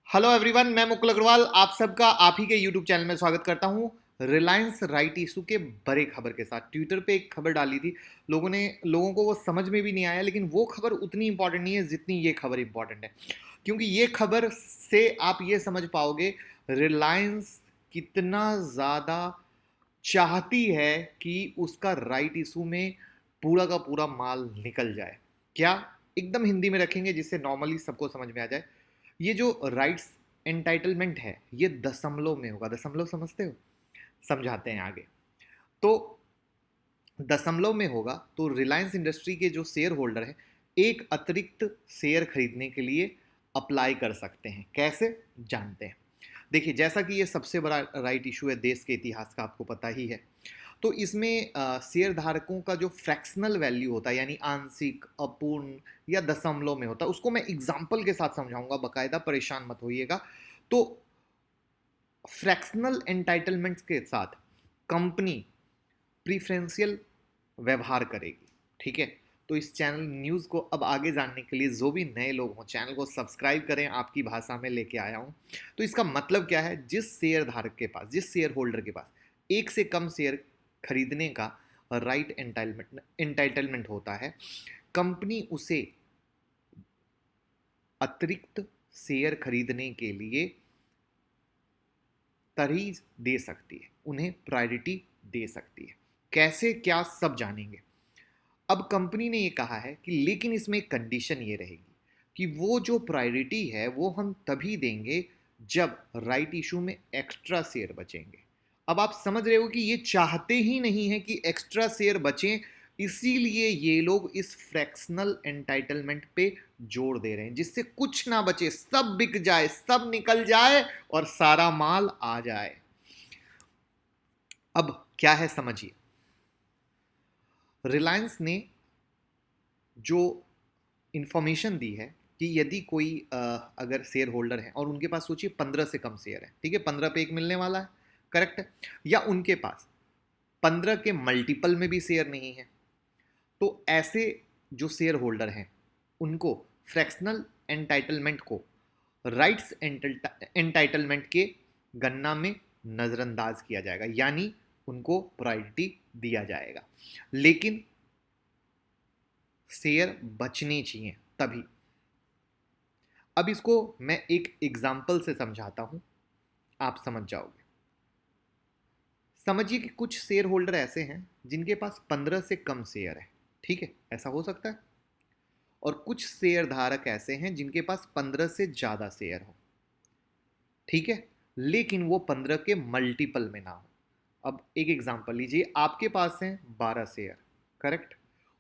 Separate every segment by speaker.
Speaker 1: Hello everyone, मैं मुकुल अग्रवाल आप सबका आप ही के यूट्यूब चैनल में स्वागत करता हूं। रिलायंस राइट इशू के बड़े खबर के साथ ट्विटर पे एक खबर डाली थी। लोगों को वो समझ में भी नहीं आया, लेकिन वो खबर उतनी इंपॉर्टेंट नहीं है जितनी ये खबर इंपॉर्टेंट है, क्योंकि ये खबर से आप ये समझ पाओगे रिलायंस कितना ज़्यादा चाहती है कि उसका राइट इशू में पूरा का पूरा माल निकल जाए। क्या, एकदम हिंदी में रखेंगे जिससे नॉर्मली सबको समझ में आ जाए। ये जो राइट्स एंटाइटलमेंट है ये दशमलव में होगा। दशमलव समझते हो? समझाते हैं आगे। तो दशमलव में होगा तो रिलायंस इंडस्ट्री के जो शेयर होल्डर हैं एक अतिरिक्त शेयर खरीदने के लिए अप्लाई कर सकते हैं। कैसे, जानते हैं। देखिए, जैसा कि ये सबसे बड़ा राइट इशू है देश के इतिहास का, आपको पता ही है। तो इसमें शेयर धारकों का जो फ्रैक्शनल वैल्यू होता है, यानी आंशिक, अपूर्ण या दशमलव में होता है, उसको मैं एग्जाम्पल के साथ समझाऊंगा, बाकायदा, परेशान मत होइएगा। तो फ्रैक्शनल एंटाइटलमेंट्स के साथ कंपनी प्रीफरेंशियल व्यवहार करेगी। ठीक है? तो इस चैनल न्यूज़ को अब आगे जानने के लिए जो भी नए लोग हों, चैनल को सब्सक्राइब करें। आपकी भाषा में लेके आया हूं। तो इसका मतलब क्या है? जिस शेयर धारक के पास, जिस शेयर होल्डर के पास एक से कम शेयर खरीदने का राइट एंटाइटलमेंट होता है, कंपनी उसे अतिरिक्त शेयर खरीदने के लिए तरजीह दे सकती है, उन्हें प्रायोरिटी दे सकती है। कैसे, क्या, सब जानेंगे। अब कंपनी ने ये कहा है कि लेकिन इसमें एक कंडीशन ये रहेगी कि वो जो प्रायोरिटी है वो हम तभी देंगे जब राइट इशू में एक्स्ट्रा शेयर बचेंगे। अब आप समझ रहे हो कि ये चाहते ही नहीं है कि एक्स्ट्रा शेयर बचें, इसीलिए ये लोग इस फ्रैक्शनल एंटाइटलमेंट पे जोर दे रहे हैं, जिससे कुछ ना बचे, सब बिक जाए, सब निकल जाए और सारा माल आ जाए। अब क्या है, समझिए। रिलायंस ने जो इंफॉर्मेशन दी है कि यदि कोई अगर शेयर होल्डर है और उनके पास, सोचिए, 15 से कम शेयर है, ठीक है, 15 पे एक मिलने वाला है, करेक्ट है, या उनके पास 15 के मल्टीपल में भी शेयर नहीं है, तो ऐसे जो शेयर होल्डर हैं उनको फ्रैक्शनल एंटाइटलमेंट को राइट्स एंटाइटलमेंट के गणना में नज़रअंदाज किया जाएगा, यानी उनको प्रायोरिटी दिया जाएगा। लेकिन शेयर बचने चाहिए तभी। अब इसको मैं एक एग्जाम्पल से समझाता हूं, आप समझ जाओगे। समझिए कि कुछ शेयर होल्डर ऐसे हैं जिनके पास 15 से कम शेयर है, ठीक है, ऐसा हो सकता है। और कुछ शेयर धारक ऐसे हैं जिनके पास 15 से ज़्यादा शेयर हो, ठीक है, लेकिन वो 15 के मल्टीपल में ना हो। अब एक एग्जाम्पल लीजिए, आपके पास हैं 12 शेयर, करेक्ट,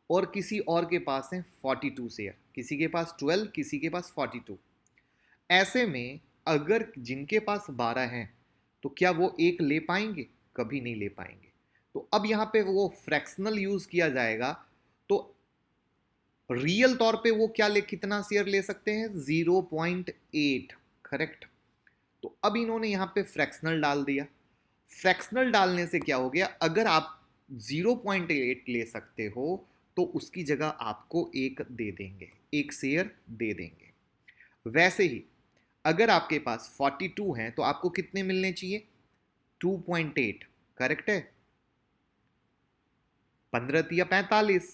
Speaker 1: और किसी और के पास हैं 42 शेयर, किसी के पास 12, किसी के पास 42। ऐसे में अगर जिनके पास 12 हैं तो क्या वो एक ले पाएंगे? कभी नहीं ले पाएंगे। तो अब यहां पे वो फ्रैक्शनल यूज किया जाएगा। तो रियल तौर पे वो क्या ले, कितना शेयर ले सकते हैं? 0.8, करेक्ट। तो अब इन्होंने यहां पे फ्रैक्शनल डाल दिया। फ्रैक्शनल डालने से क्या हो गया? अगर आप 0.8 ले सकते हो तो उसकी जगह आपको एक दे देंगे, एक शेयर दे देंगे। वैसे ही अगर आपके पास 42 हैं तो आपको कितने मिलने चाहिए? 2.8, करेक्ट है। 15 तिया 45,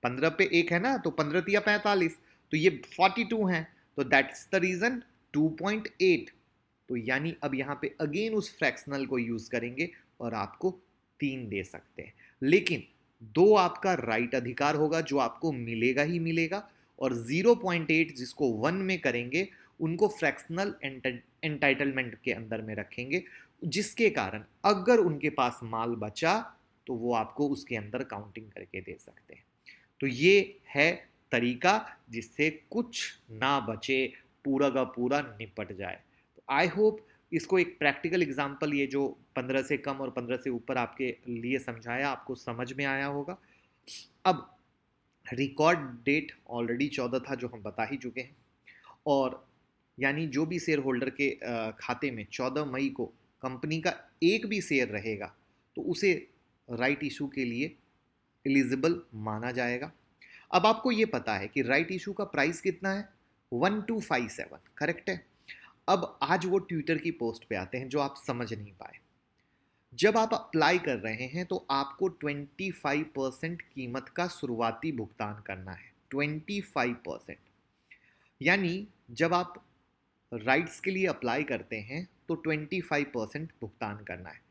Speaker 1: 15 पे एक है ना, तो 15 तिया 45, तो ये 42 हैं, तो दैट्स द रीजन 2.8। तो यानी अब यहां पे अगेन उस फ्रैक्शनल को यूज करेंगे और आपको 3 दे सकते हैं। लेकिन 2 आपका राइट अधिकार होगा जो आपको मिलेगा ही मिलेगा, और 0.8 जिसको 1 में करेंगे उनको फ्रैक्शनल एंटाइटलमेंट के अंदर में रखेंगे, जिसके कारण अगर उनके पास माल बचा तो वो आपको उसके अंदर काउंटिंग करके दे सकते हैं। तो ये है तरीका जिससे कुछ ना बचे, पूरा का पूरा निपट जाए। तो आई होप इसको एक प्रैक्टिकल एग्जांपल, ये जो 15 से कम और 15 से ऊपर आपके लिए समझाया, आपको समझ में आया होगा। अब रिकॉर्ड डेट ऑलरेडी 14 था, जो हम बता ही चुके हैं, और यानी जो भी शेयर होल्डर के खाते में 14 मई को कंपनी का एक भी शेयर रहेगा तो उसे राइट इशू के लिए एलिजिबल माना जाएगा। अब आपको ये पता है कि राइट इशू का प्राइस कितना है? 1257, करेक्ट है। अब आज वो ट्विटर की पोस्ट पे आते हैं जो आप समझ नहीं पाए। जब आप अप्लाई कर रहे हैं तो आपको 25% कीमत का शुरुआती भुगतान करना है। 25%, यानी जब आप राइट्स के लिए अप्लाई करते हैं तो 25% भुगतान करना है।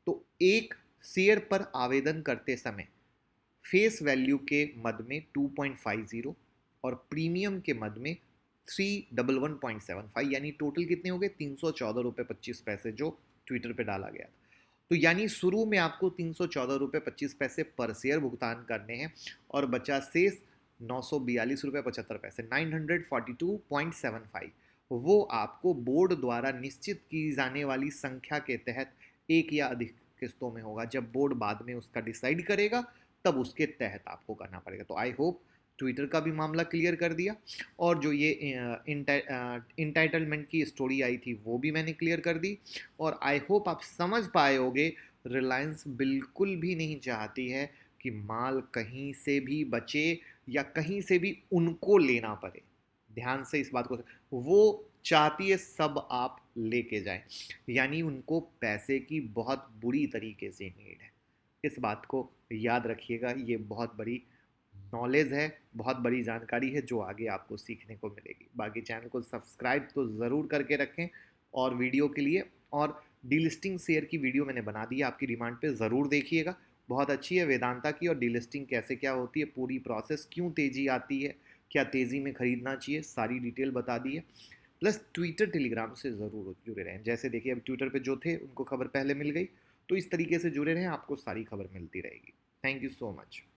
Speaker 1: तो एक शेयर पर आवेदन करते समय फेस वैल्यू के मद में 2.50 और प्रीमियम के मद में 311.75, यानी टोटल कितने हो गए? 314 रुपये 25 पैसे जो ट्विटर पे डाला गया था। तो यानी शुरू में आपको 314 रुपये 25 पैसे पर शेयर भुगतान करने हैं और बचा शेष 942 रुपये 75 पैसे, 942.75। वो आपको बोर्ड द्वारा निश्चित की जाने वाली संख्या के तहत एक या अधिक किस्तों में होगा। जब बोर्ड बाद में उसका डिसाइड करेगा तब उसके तहत आपको करना पड़ेगा। तो आई होप ट्विटर का भी मामला क्लियर कर दिया, और जो ये इंटाइटलमेंट की स्टोरी आई थी वो भी मैंने क्लियर कर दी। और आई होप आप समझ पाए होगे, रिलायंस बिल्कुल भी नहीं चाहती है कि माल कहीं से भी बचे या कहीं से भी उनको लेना पड़े। ध्यान से इस बात को, वो चाहती है सब आप लेके जाएं, यानी उनको पैसे की बहुत बुरी तरीके से नीड है। इस बात को याद रखिएगा, ये बहुत बड़ी नॉलेज है, बहुत बड़ी जानकारी है जो आगे आपको सीखने को मिलेगी। बाकी चैनल को सब्सक्राइब तो ज़रूर करके रखें और वीडियो के लिए, और डीलिस्टिंग शेयर की वीडियो मैंने बना दी है, आपकी डिमांड पे ज़रूर देखिएगा। बहुत अच्छी है वेदांता की, और डीलिस्टिंग कैसे क्या होती है, पूरी प्रोसेस, क्यों तेज़ी आती है, क्या तेज़ी में ख़रीदना चाहिए, सारी डिटेल बता दी है। प्लस ट्विटर टेलीग्राम से ज़रूर जुड़े रहें। जैसे देखिए अब ट्विटर पे जो थे उनको खबर पहले मिल गई, तो इस तरीके से जुड़े रहें, आपको सारी खबर मिलती रहेगी। Thank you so much.